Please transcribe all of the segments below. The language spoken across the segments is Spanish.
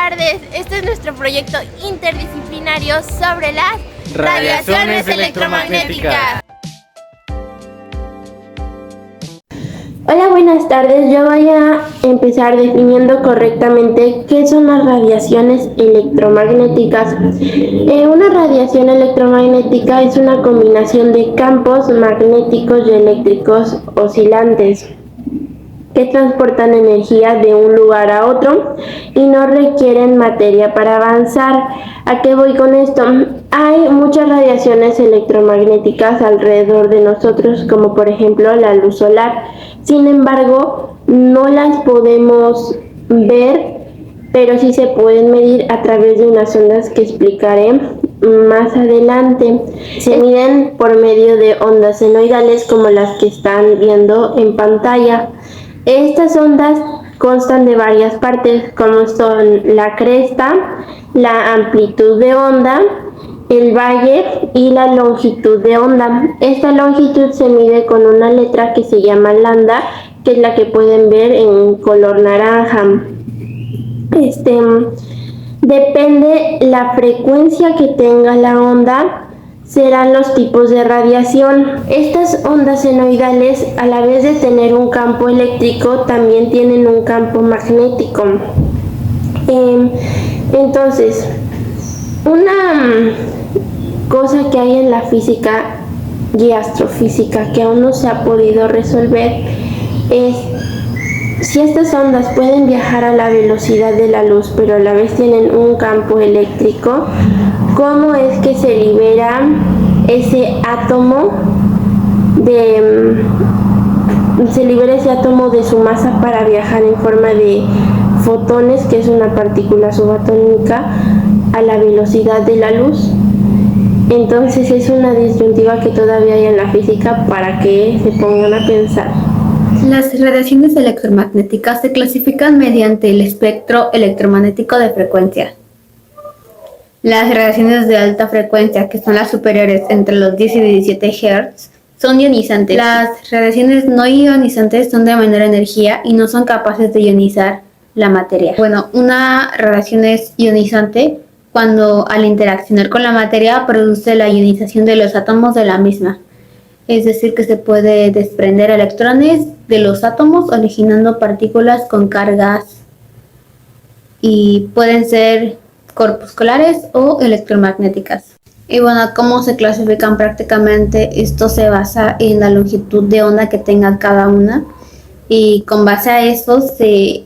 tardes. Este es nuestro proyecto interdisciplinario sobre las radiaciones electromagnéticas. Hola, buenas tardes. Yo voy a empezar definiendo correctamente qué son las radiaciones electromagnéticas. Una radiación electromagnética es una combinación de campos magnéticos y eléctricos oscilantes que transportan energía de un lugar a otro y no requieren materia para avanzar. ¿A qué voy con esto? Hay muchas radiaciones electromagnéticas alrededor de nosotros, como por ejemplo la luz solar. Sin embargo, no las podemos ver, pero sí se pueden medir a través de unas ondas que explicaré más adelante. Se miden por medio de ondas senoidales como las que están viendo en pantalla. Estas ondas constan de varias partes, como son la cresta, la amplitud de onda, el valle y la longitud de onda. Esta longitud se mide con una letra que se llama lambda, que es la que pueden ver en color naranja. Depende la frecuencia que tenga la onda, serán los tipos de radiación. Estas ondas senoidales, a la vez de tener un campo eléctrico, también tienen un campo magnético. Entonces, una cosa que hay en la física y astrofísica que aún no se ha podido resolver es si estas ondas pueden viajar a la velocidad de la luz, pero a la vez tienen un campo eléctrico, ¿cómo es que se libera ese átomo de su masa para viajar en forma de fotones, que es una partícula subatómica, a la velocidad de la luz? Entonces es una disyuntiva que todavía hay en la física para que se pongan a pensar. Las radiaciones electromagnéticas se clasifican mediante el espectro electromagnético de frecuencia. Las radiaciones de alta frecuencia, que son las superiores entre los 10 y 17 Hz, son ionizantes. Las radiaciones no ionizantes son de menor energía y no son capaces de ionizar la materia. Bueno, una radiación es ionizante cuando al interaccionar con la materia produce la ionización de los átomos de la misma. Es decir, que se puede desprender electrones de los átomos originando partículas con cargas y pueden ser corpusculares o electromagnéticas. Y bueno, ¿cómo se clasifican prácticamente? Esto se basa en la longitud de onda que tenga cada una y con base a eso se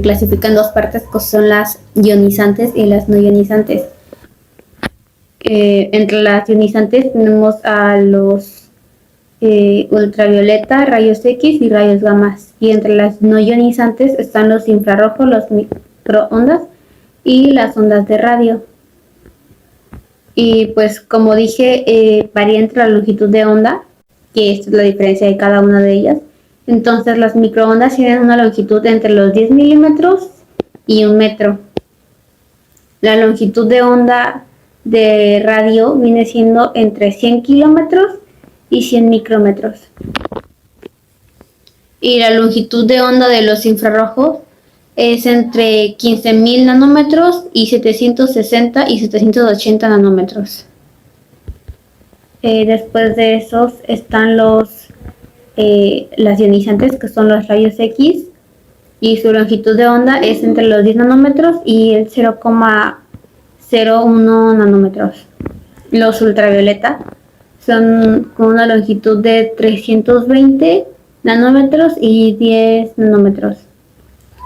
clasifican dos partes, que son las ionizantes y las no ionizantes. Entre las ionizantes tenemos a los ultravioleta, rayos X y rayos gamma. Y entre las no ionizantes están los infrarrojos, los microondas y las ondas de radio. Y pues como dije, varía entre la longitud de onda, que esta es la diferencia de cada una de ellas. Entonces las microondas tienen una longitud entre los 10 milímetros y 1 metro. La longitud de onda de radio viene siendo entre 100 kilómetros y 100 micrómetros. Y la longitud de onda de los infrarrojos es entre 15.000 nanómetros y 760 y 780 nanómetros. Después de esos están las ionizantes, que son los rayos X, y su longitud de onda es entre los 10 nanómetros y el 0,01 nanómetros. Los ultravioleta son con una longitud de 320 nanómetros y 10 nanómetros.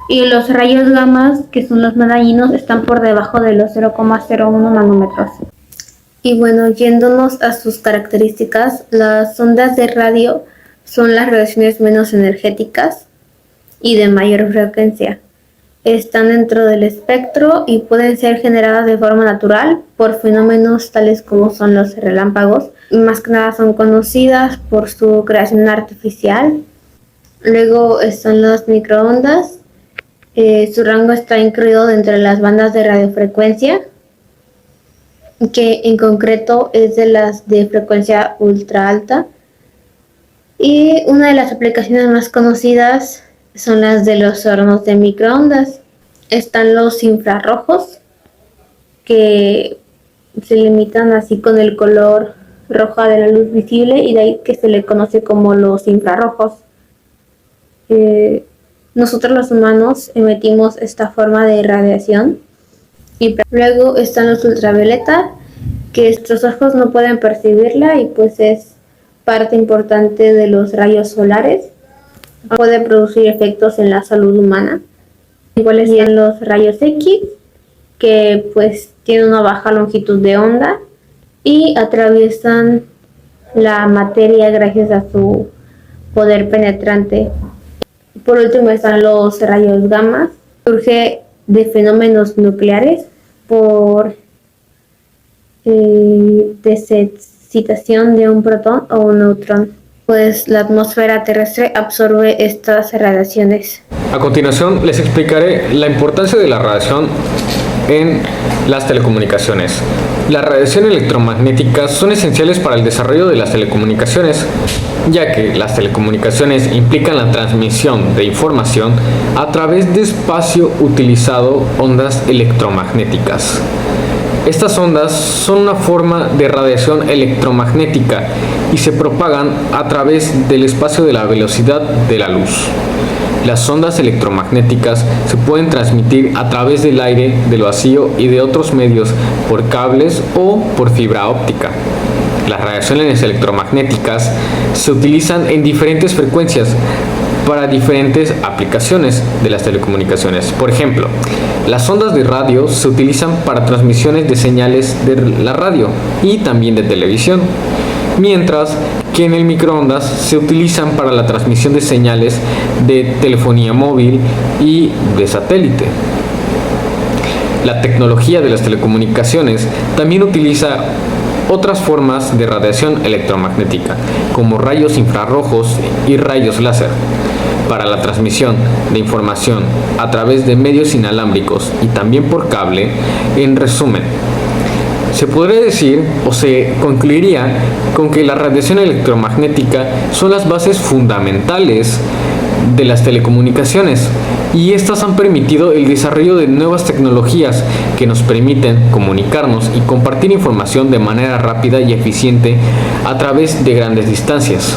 Y los rayos gamma, que son los más dañinos, están por debajo de los 0,01 nanómetros. Y bueno, yéndonos a sus características, las ondas de radio son las radiaciones menos energéticas y de mayor frecuencia. Están dentro del espectro y pueden ser generadas de forma natural por fenómenos tales como son los relámpagos. Más que nada son conocidas por su creación artificial. Luego están las microondas. Su rango está incluido dentro de las bandas de radiofrecuencia, que en concreto es de las de frecuencia ultra alta. Y una de las aplicaciones más conocidas son las de los hornos de microondas. están los infrarrojos, que se limitan así con el color roja de la luz visible y de ahí que se le conoce como los infrarrojos. Nosotros los humanos emitimos esta forma de radiación. Y luego están los ultravioleta, que nuestros ojos no pueden percibirla y pues es parte importante de los rayos solares. Puede producir efectos en la salud humana. Igual están los rayos X, que pues tienen una baja longitud de onda y atraviesan la materia gracias a su poder penetrante. Por último están los rayos gamma, surge de fenómenos nucleares por desexcitación de un protón o un neutrón, pues la atmósfera terrestre absorbe estas radiaciones. A continuación les explicaré la importancia de la radiación en las telecomunicaciones. Las radiaciones electromagnéticas son esenciales para el desarrollo de las telecomunicaciones, ya que las telecomunicaciones implican la transmisión de información a través de espacio utilizando ondas electromagnéticas. Estas ondas son una forma de radiación electromagnética y se propagan a través del espacio de la velocidad de la luz. Las ondas electromagnéticas se pueden transmitir a través del aire, del vacío y de otros medios por cables o por fibra óptica. Las radiaciones electromagnéticas se utilizan en diferentes frecuencias para diferentes aplicaciones de las telecomunicaciones. Por ejemplo, las ondas de radio se utilizan para transmisiones de señales de la radio y también de televisión, mientras que en el microondas se utilizan para la transmisión de señales de telefonía móvil y de satélite. La tecnología de las telecomunicaciones también utiliza otras formas de radiación electromagnética, como rayos infrarrojos y rayos láser, para la transmisión de información a través de medios inalámbricos y también por cable. En resumen, se podría decir o se concluiría con que la radiación electromagnética son las bases fundamentales de las telecomunicaciones y estas han permitido el desarrollo de nuevas tecnologías que nos permiten comunicarnos y compartir información de manera rápida y eficiente a través de grandes distancias.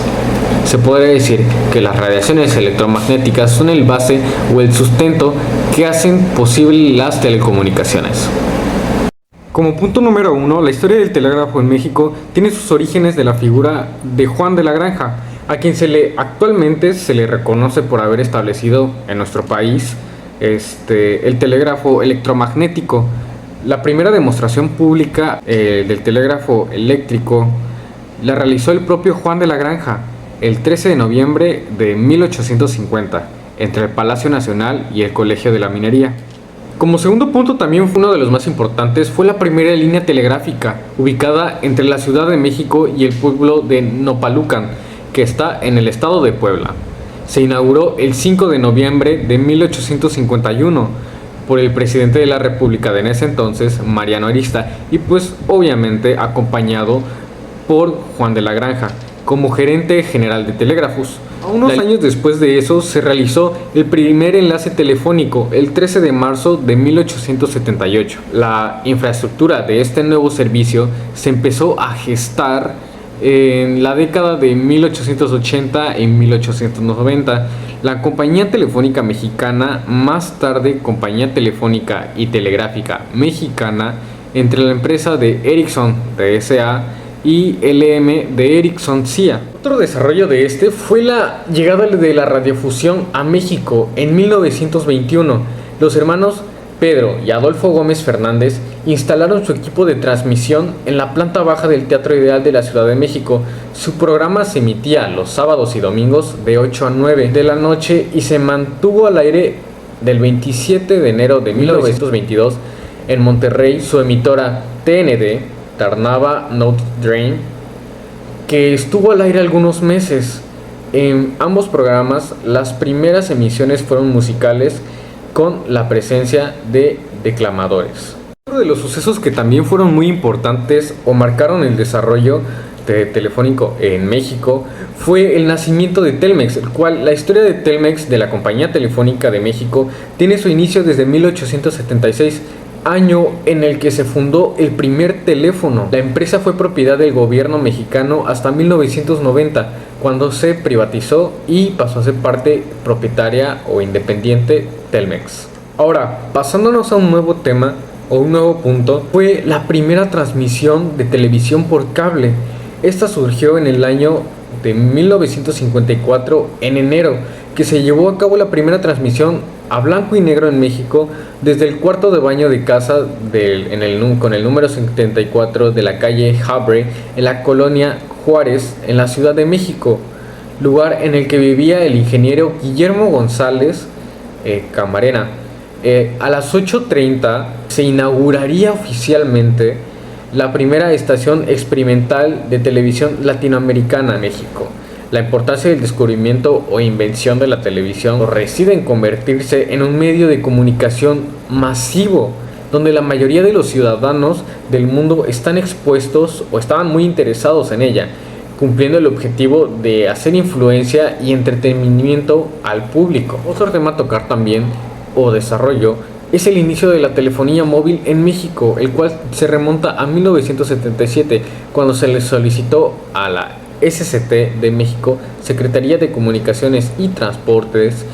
Se podría decir que las radiaciones electromagnéticas son el base o el sustento que hacen posible las telecomunicaciones. Como punto número 1, la historia del telégrafo en México tiene sus orígenes de la figura de Juan de la Granja, a quien actualmente se le reconoce por haber establecido en nuestro país el telégrafo electromagnético. La primera demostración pública del telégrafo eléctrico la realizó el propio Juan de la Granja el 13 de noviembre de 1850 entre el Palacio Nacional y el Colegio de la Minería. Como segundo punto, también fue uno de los más importantes, fue la primera línea telegráfica ubicada entre la Ciudad de México y el pueblo de Nopalucan, que está en el estado de Puebla. Se inauguró el 5 de noviembre de 1851 por el presidente de la República de ese entonces, Mariano Arista, y pues obviamente acompañado por Juan de la Granja como gerente general de telégrafos. Unos años después de eso se realizó el primer enlace telefónico el 13 de marzo de 1878. La infraestructura de este nuevo servicio se empezó a gestar en la década de 1880 y 1890. La Compañía Telefónica Mexicana, más tarde Compañía Telefónica y Telegráfica Mexicana, entre la empresa de Ericsson de S.A. y LM de Ericsson CIA. Otro desarrollo de fue la llegada de la radiofusión a México en 1921. Los hermanos Pedro y Adolfo Gómez Fernández instalaron su equipo de transmisión en la planta baja del Teatro Ideal de la Ciudad de México. Su programa se emitía los sábados y domingos de 8 a 9 de la noche y se mantuvo al aire del 27 de enero de 1922 en Monterrey. Su emisora TND, Tarnava Notre Dame, que estuvo al aire algunos meses. En ambos programas las primeras emisiones fueron musicales con la presencia de declamadores. Otro de los sucesos que también fueron muy importantes o marcaron el desarrollo telefónico en México fue el nacimiento de Telmex, el cual la historia de Telmex, de la compañía telefónica de México, tiene su inicio desde 1876, año en el que se fundó el primer teléfono. La empresa fue propiedad del gobierno mexicano hasta 1990, cuando se privatizó y pasó a ser parte propietaria o independiente Telmex. Ahora, pasándonos a un nuevo tema o un nuevo punto, fue la primera transmisión de televisión por cable. Esta surgió en el año de 1954, en enero, que se llevó a cabo la primera transmisión a blanco y negro en México desde el cuarto de baño de casa con el número 74 de la calle Havre, en la colonia Juárez, en la Ciudad de México, lugar en el que vivía el ingeniero Guillermo González Camarena. A las 8:30 se inauguraría oficialmente la primera estación experimental de televisión latinoamericana en México. La importancia del descubrimiento o invención de la televisión reside en convertirse en un medio de comunicación masivo, donde la mayoría de los ciudadanos del mundo están expuestos o estaban muy interesados en ella, cumpliendo el objetivo de hacer influencia y entretenimiento al público. Otro tema a tocar también o desarrollo es el inicio de la telefonía móvil en México, el cual se remonta a 1977, cuando se le solicitó a la SCT de México, Secretaría de Comunicaciones y Transportes,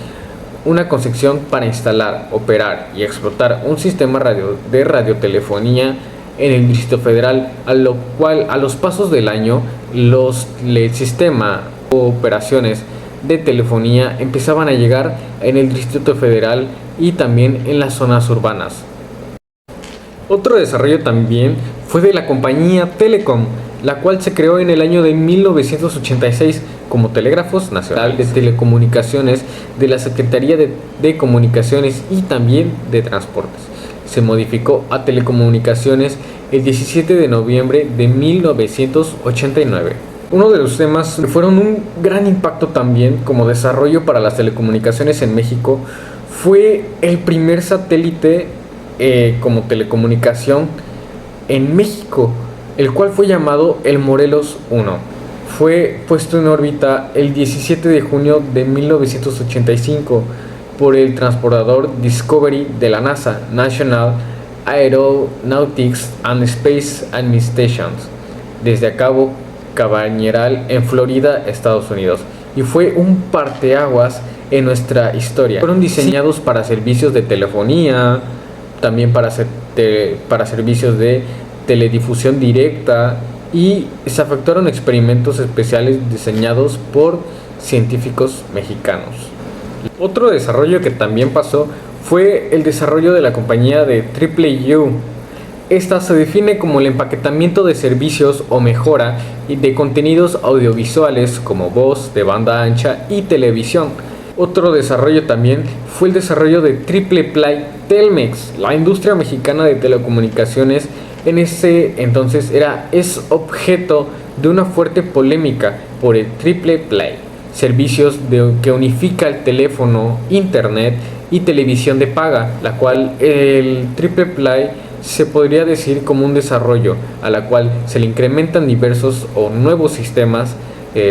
una concesión para instalar, operar y explotar un sistema de radiotelefonía en el Distrito Federal, a lo cual a los pasos del año el sistema o operaciones de telefonía empezaban a llegar en el Distrito Federal y también en las zonas urbanas. Otro desarrollo también fue de la compañía Telecom, la cual se creó en el año de 1986 como Telégrafos Nacional de Telecomunicaciones de la Secretaría de Comunicaciones y también de Transportes. Se modificó a Telecomunicaciones el 17 de noviembre de 1989. Uno de los temas que fueron un gran impacto también como desarrollo para las telecomunicaciones en México fue el primer satélite como telecomunicación en México, el cual fue llamado el Morelos 1. Fue puesto en órbita el 17 de junio de 1985 por el transportador Discovery de la NASA, National Aeronautics and Space Administration, desde Cabo Cañaveral en Florida, Estados Unidos, y fue un parteaguas en nuestra historia. Fueron diseñados para servicios de telefonía, también para servicios de teledifusión directa, y se efectuaron experimentos especiales diseñados por científicos mexicanos. Otro desarrollo que también pasó fue el desarrollo de la compañía de AAA. Esta se define como el empaquetamiento de servicios o mejora de contenidos audiovisuales como voz, de banda ancha y televisión. Otro desarrollo también fue el desarrollo de Triple Play Telmex. La industria mexicana de telecomunicaciones en ese entonces es objeto de una fuerte polémica por el Triple Play, servicios que unifica el teléfono, internet y televisión de paga, la cual el Triple Play se podría decir como un desarrollo a la cual se le incrementan diversos o nuevos sistemas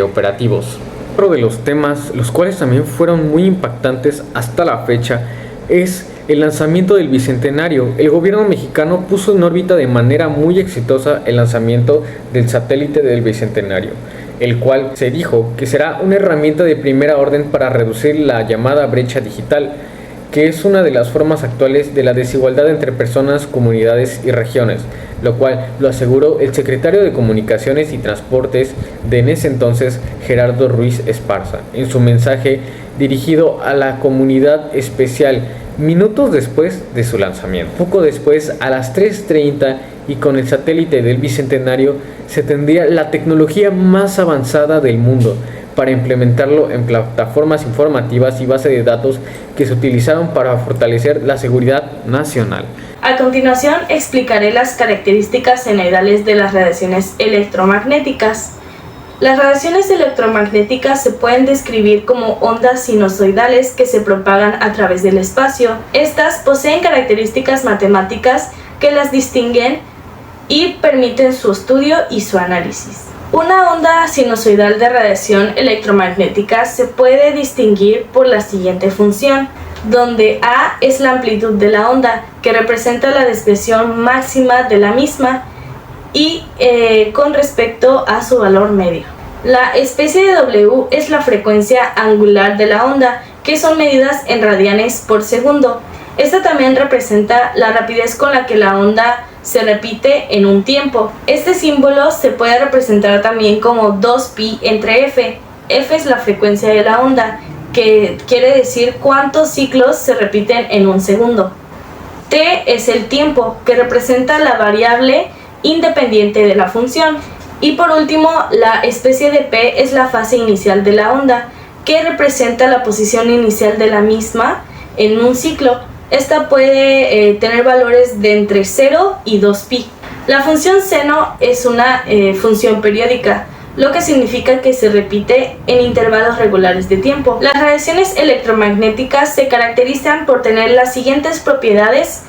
operativos. Otro de los temas, los cuales también fueron muy impactantes hasta la fecha, es el lanzamiento del Bicentenario. El gobierno mexicano puso en órbita de manera muy exitosa el lanzamiento del satélite del Bicentenario, el cual se dijo que será una herramienta de primera orden para reducir la llamada brecha digital, que es una de las formas actuales de la desigualdad entre personas, comunidades y regiones, lo cual lo aseguró el secretario de Comunicaciones y Transportes de en ese entonces, Gerardo Ruiz Esparza, en su mensaje dirigido a la comunidad especial minutos después de su lanzamiento. Poco después, a las 3:30, y con el satélite del Bicentenario, se tendría la tecnología más avanzada del mundo para implementarlo en plataformas informativas y bases de datos que se utilizaron para fortalecer la seguridad nacional. A continuación explicaré las características generales de las radiaciones electromagnéticas. Las radiaciones electromagnéticas se pueden describir como ondas sinusoidales que se propagan a través del espacio. Estas poseen características matemáticas que las distinguen y permiten su estudio y su análisis. Una onda sinusoidal de radiación electromagnética se puede distinguir por la siguiente función, donde A es la amplitud de la onda, que representa la desviación máxima de la misma, y con respecto a su valor medio. La especie de W es la frecuencia angular de la onda, que son medidas en radianes por segundo. Esta también representa la rapidez con la que la onda se repite en un tiempo. Este símbolo se puede representar también como 2pi entre f. F es la frecuencia de la onda, que quiere decir cuántos ciclos se repiten en un segundo. T es el tiempo, que representa la variable independiente de la función. Y por último, la especie de P es la fase inicial de la onda, que representa la posición inicial de la misma en un ciclo. Esta puede tener valores de entre 0 y 2pi. La función seno es una función periódica, lo que significa que se repite en intervalos regulares de tiempo. Las radiaciones electromagnéticas se caracterizan por tener las siguientes propiedades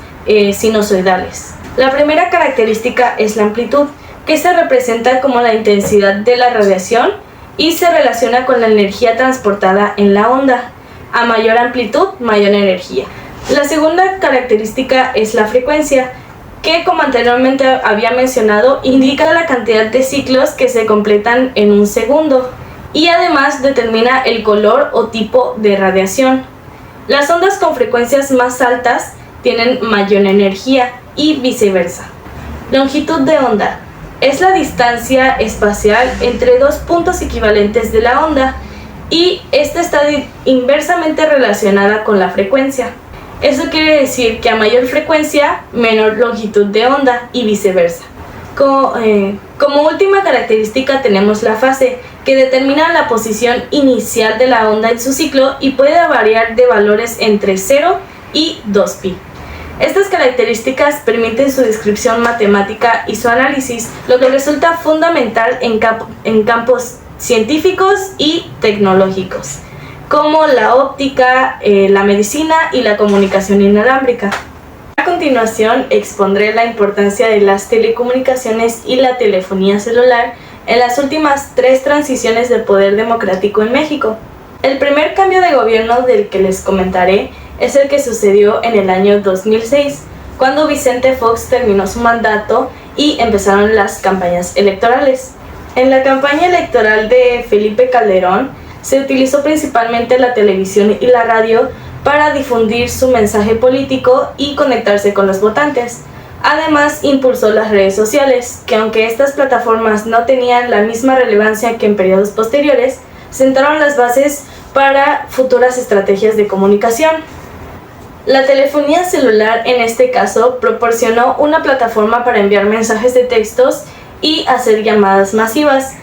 sinusoidales. La primera característica es la amplitud, que se representa como la intensidad de la radiación y se relaciona con la energía transportada en la onda. A mayor amplitud, mayor energía. La segunda característica es la frecuencia, que como anteriormente había mencionado, indica la cantidad de ciclos que se completan en un segundo y además determina el color o tipo de radiación. Las ondas con frecuencias más altas tienen mayor energía y viceversa. Longitud de onda es la distancia espacial entre dos puntos equivalentes de la onda y esta está inversamente relacionada con la frecuencia. Eso quiere decir que a mayor frecuencia, menor longitud de onda y viceversa. Como última característica tenemos la fase, que determina la posición inicial de la onda en su ciclo y puede variar de valores entre 0 y 2pi. Estas características permiten su descripción matemática y su análisis, lo que resulta fundamental en campos científicos y tecnológicos, como la óptica, la medicina y la comunicación inalámbrica. A continuación expondré la importancia de las telecomunicaciones y la telefonía celular en las últimas 3 transiciones de poder democrático en México. El primer cambio de gobierno del que les comentaré es el que sucedió en el año 2006, cuando Vicente Fox terminó su mandato y empezaron las campañas electorales. En la campaña electoral de Felipe Calderón se utilizó principalmente la televisión y la radio para difundir su mensaje político y conectarse con los votantes. Además, impulsó las redes sociales, que aunque estas plataformas no tenían la misma relevancia que en periodos posteriores, sentaron las bases para futuras estrategias de comunicación. La telefonía celular, en este caso, proporcionó una plataforma para enviar mensajes de textos y hacer llamadas masivas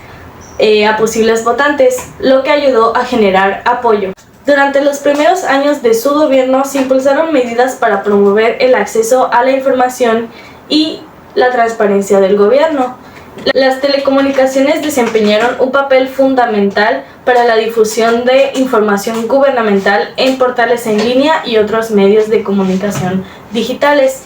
a posibles votantes, lo que ayudó a generar apoyo. Durante los primeros años de su gobierno se impulsaron medidas para promover el acceso a la información y la transparencia del gobierno. Las telecomunicaciones desempeñaron un papel fundamental para la difusión de información gubernamental en portales en línea y otros medios de comunicación digitales.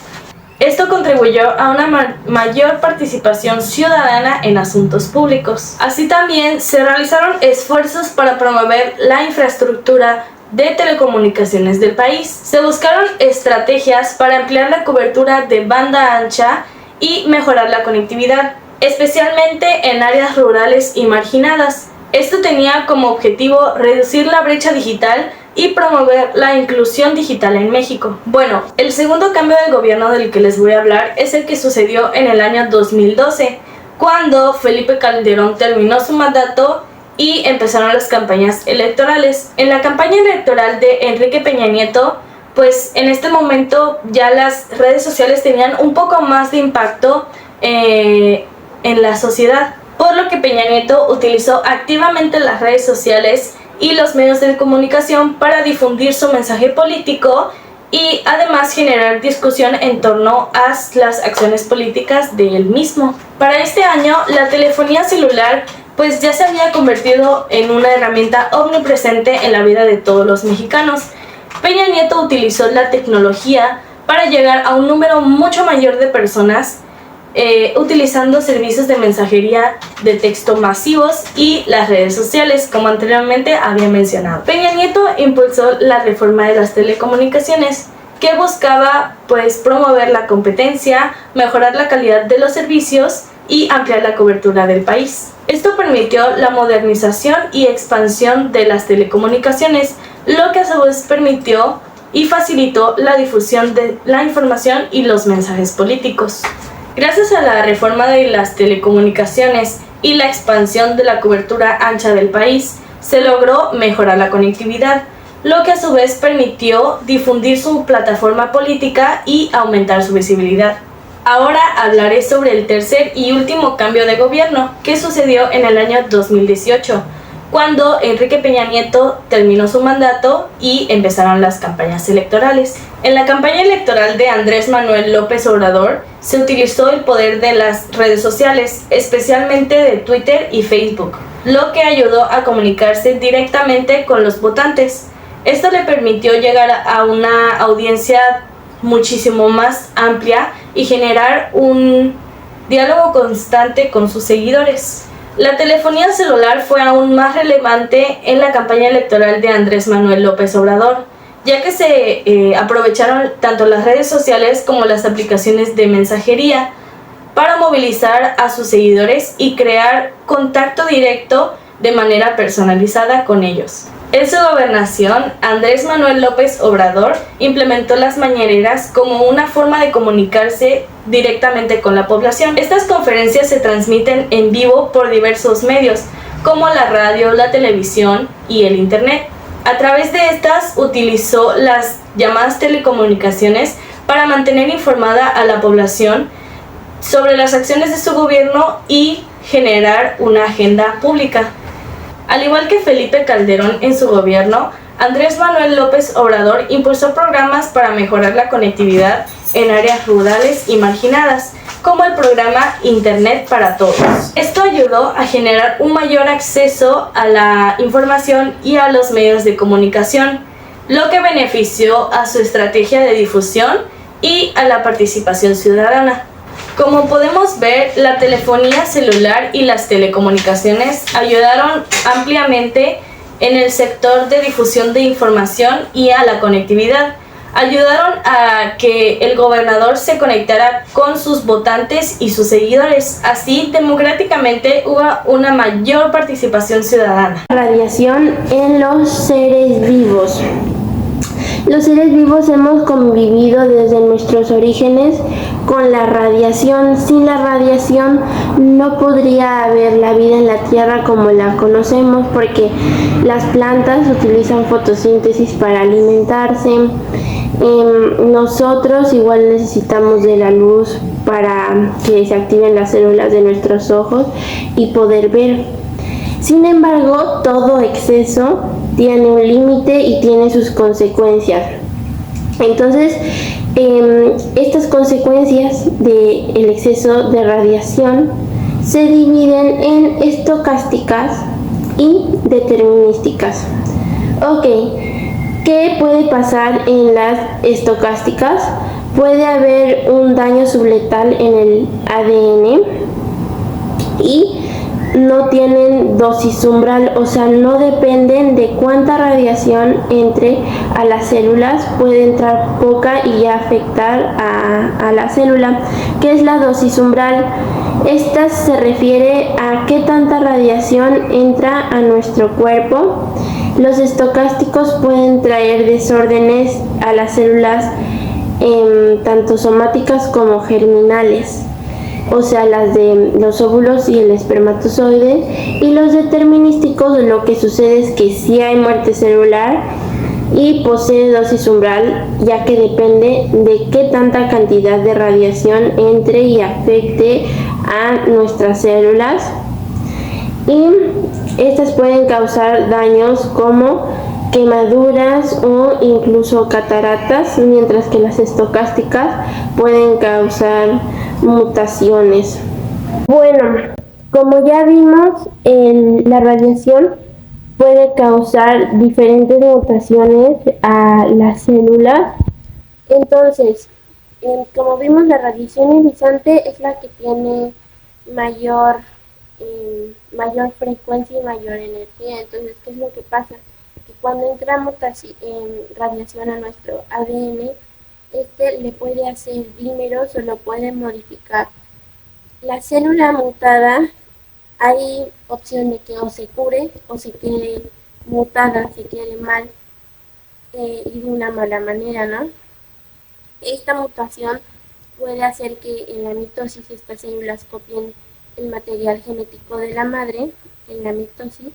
Esto contribuyó a una mayor participación ciudadana en asuntos públicos. Así también se realizaron esfuerzos para promover la infraestructura de telecomunicaciones del país. Se buscaron estrategias para ampliar la cobertura de banda ancha y mejorar la conectividad, especialmente en áreas rurales y marginadas. Esto tenía como objetivo reducir la brecha digital y promover la inclusión digital en México. Bueno, el segundo cambio de gobierno del que les voy a hablar es el que sucedió en el año 2012, cuando Felipe Calderón terminó su mandato y empezaron las campañas electorales. En la campaña electoral de Enrique Peña Nieto, pues en este momento ya las redes sociales tenían un poco más de impacto en la sociedad, por lo que Peña Nieto utilizó activamente las redes sociales y los medios de comunicación para difundir su mensaje político y además generar discusión en torno a las acciones políticas de él mismo. Para este año, la telefonía celular pues ya se había convertido en una herramienta omnipresente en la vida de todos los mexicanos. Peña Nieto utilizó la tecnología para llegar a un número mucho mayor de personas utilizando servicios de mensajería de texto masivos y las redes sociales, como anteriormente había mencionado. Peña Nieto impulsó la reforma de las telecomunicaciones, que buscaba promover la competencia, mejorar la calidad de los servicios y ampliar la cobertura del país. Esto permitió la modernización y expansión de las telecomunicaciones, lo que a su vez permitió y facilitó la difusión de la información y los mensajes políticos. Gracias a la reforma de las telecomunicaciones y la expansión de la cobertura ancha del país, se logró mejorar la conectividad, lo que a su vez permitió difundir su plataforma política y aumentar su visibilidad. Ahora hablaré sobre el tercer y último cambio de gobierno que sucedió en el año 2018, cuando Enrique Peña Nieto terminó su mandato y empezaron las campañas electorales. En la campaña electoral de Andrés Manuel López Obrador se utilizó el poder de las redes sociales, especialmente de Twitter y Facebook, lo que ayudó a comunicarse directamente con los votantes. Esto le permitió llegar a una audiencia muchísimo más amplia y generar un diálogo constante con sus seguidores. La telefonía celular fue aún más relevante en la campaña electoral de Andrés Manuel López Obrador, ya que se aprovecharon tanto las redes sociales como las aplicaciones de mensajería para movilizar a sus seguidores y crear contacto directo de manera personalizada con ellos. En su gobernación, Andrés Manuel López Obrador implementó las mañaneras como una forma de comunicarse directamente con la población. Estas conferencias se transmiten en vivo por diversos medios, como la radio, la televisión y el internet. A través de estas utilizó las llamadas telecomunicaciones para mantener informada a la población sobre las acciones de su gobierno y generar una agenda pública. Al igual que Felipe Calderón en su gobierno, Andrés Manuel López Obrador impulsó programas para mejorar la conectividad en áreas rurales y marginadas, como el programa Internet para Todos. Esto ayudó a generar un mayor acceso a la información y a los medios de comunicación, lo que benefició a su estrategia de difusión y a la participación ciudadana. Como podemos ver, la telefonía celular y las telecomunicaciones ayudaron ampliamente en el sector de difusión de información y a la conectividad. Ayudaron a que el gobernador se conectara con sus votantes y sus seguidores. Así, democráticamente hubo una mayor participación ciudadana. Radiación en los seres vivos. Los seres vivos hemos convivido desde nuestros orígenes con la radiación. Sin la radiación no podría haber la vida en la Tierra como la conocemos, porque las plantas utilizan fotosíntesis para alimentarse. Nosotros igual necesitamos de la luz para que se activen las células de nuestros ojos y poder ver. Sin embargo, todo exceso tiene un límite y tiene sus consecuencias. Entonces, estas consecuencias del exceso de radiación se dividen en estocásticas y determinísticas. Ok, ¿qué puede pasar en las estocásticas? Puede haber un daño subletal en el ADN y no tienen dosis umbral, o sea, no dependen de cuánta radiación entre a las células. Puede entrar poca y ya afectar a la célula. ¿Qué es la dosis umbral? Esta se refiere a qué tanta radiación entra a nuestro cuerpo. Los estocásticos pueden traer desórdenes a las células, tanto somáticas como germinales, o sea, las de los óvulos y el espermatozoide. Y los determinísticos, lo que sucede es que sí hay muerte celular y posee dosis umbral, ya que depende de qué tanta cantidad de radiación entre y afecte a nuestras células. Y estas pueden causar daños como quemaduras o incluso cataratas, mientras que las estocásticas pueden causar mutaciones. Bueno, como ya vimos, la radiación puede causar diferentes mutaciones a las células. Entonces, Como vimos, la radiación ionizante es la que tiene mayor, mayor frecuencia y mayor energía. Entonces, ¿qué es lo que pasa? Que cuando entra radiación a nuestro ADN, este le puede hacer dímeros o lo puede modificar. La célula mutada, hay opción de que o se cure o se quede mutada, se quede mal, y de una mala manera, ¿no? Esta mutación puede hacer que en la mitosis estas células copien el material genético de la madre en la mitosis,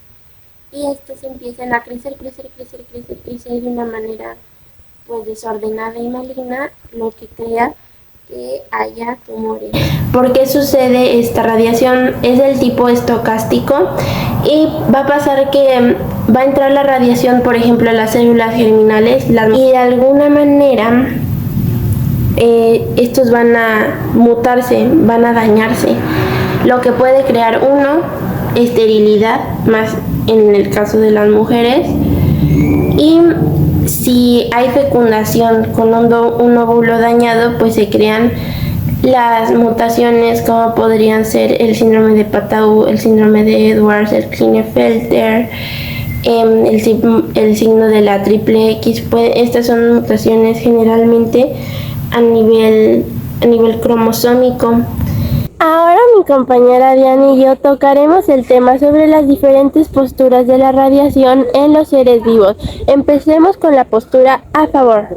y estos empiezan a crecer de una manera pues desordenada y maligna, lo que crea que haya tumores. ¿Por qué sucede esta radiación? Es del tipo estocástico y va a pasar que va a entrar la radiación, por ejemplo, a las células germinales, y de alguna manera estos van a mutarse, van a dañarse, lo que puede crear esterilidad, más en el caso de las mujeres, y si hay fecundación con un óvulo dañado, pues se crean las mutaciones como podrían ser el síndrome de Patau, el síndrome de Edwards, el Klinefelter, el signo de la triple X. Estas son mutaciones generalmente a nivel cromosómico. Ahora mi compañera Diana y yo tocaremos el tema sobre las diferentes posturas de la radiación en los seres vivos. Empecemos con la postura a favor.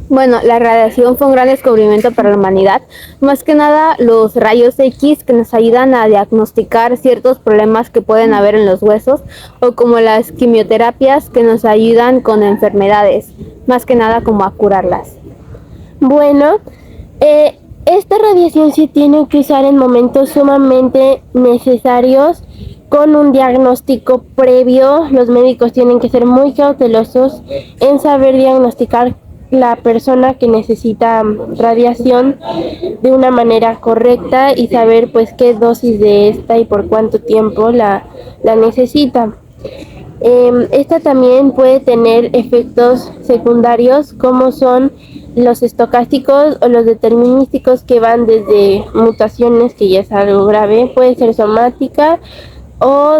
Bueno, la radiación fue un gran descubrimiento para la humanidad. Más que nada los rayos X, que nos ayudan a diagnosticar ciertos problemas que pueden haber en los huesos, o como las quimioterapias, que nos ayudan con enfermedades, más que nada como a curarlas. Bueno, esta radiación se tiene que usar en momentos sumamente necesarios, con un diagnóstico previo. Los médicos tienen que ser muy cautelosos en saber diagnosticar la persona que necesita radiación de una manera correcta y saber pues qué dosis de esta y por cuánto tiempo la necesita. Esta también puede tener efectos secundarios, como son los estocásticos o los determinísticos, que van desde mutaciones, que ya es algo grave, puede ser somática, o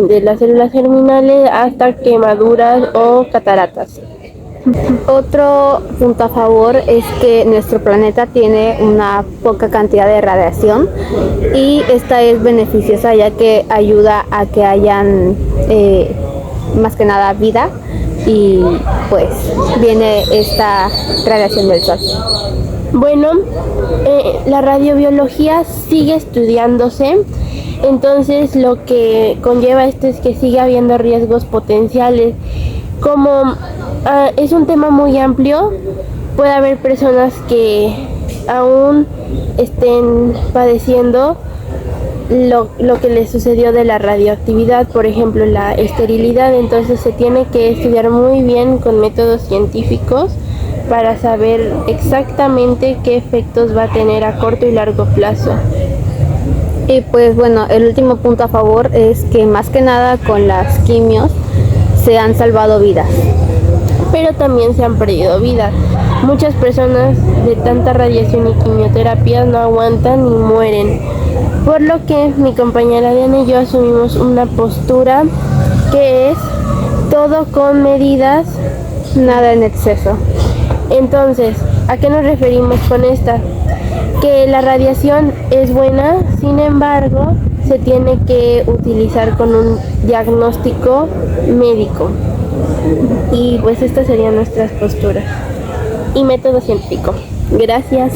de las células germinales, hasta quemaduras o cataratas. Otro punto a favor es que nuestro planeta tiene una poca cantidad de radiación, y esta es beneficiosa ya que ayuda a que hayan más que nada vida, y pues viene esta radiación del sol. Bueno, la radiobiología sigue estudiándose, entonces lo que conlleva esto es que sigue habiendo riesgos potenciales. Como es un tema muy amplio, puede haber personas que aún estén padeciendo lo que les sucedió de la radioactividad, por ejemplo la esterilidad. Entonces se tiene que estudiar muy bien con métodos científicos para saber exactamente qué efectos va a tener a corto y largo plazo. Y pues bueno, el último punto a favor es que más que nada con las quimios se han salvado vidas. Pero también se han perdido vidas. Muchas personas de tanta radiación y quimioterapia no aguantan y mueren. Por lo que mi compañera Diana y yo asumimos una postura que es todo con medidas, nada en exceso. Entonces, ¿a qué nos referimos con esta? Que la radiación es buena, sin embargo, se tiene que utilizar con un diagnóstico médico. Y pues estas serían nuestras posturas y método científico. Gracias.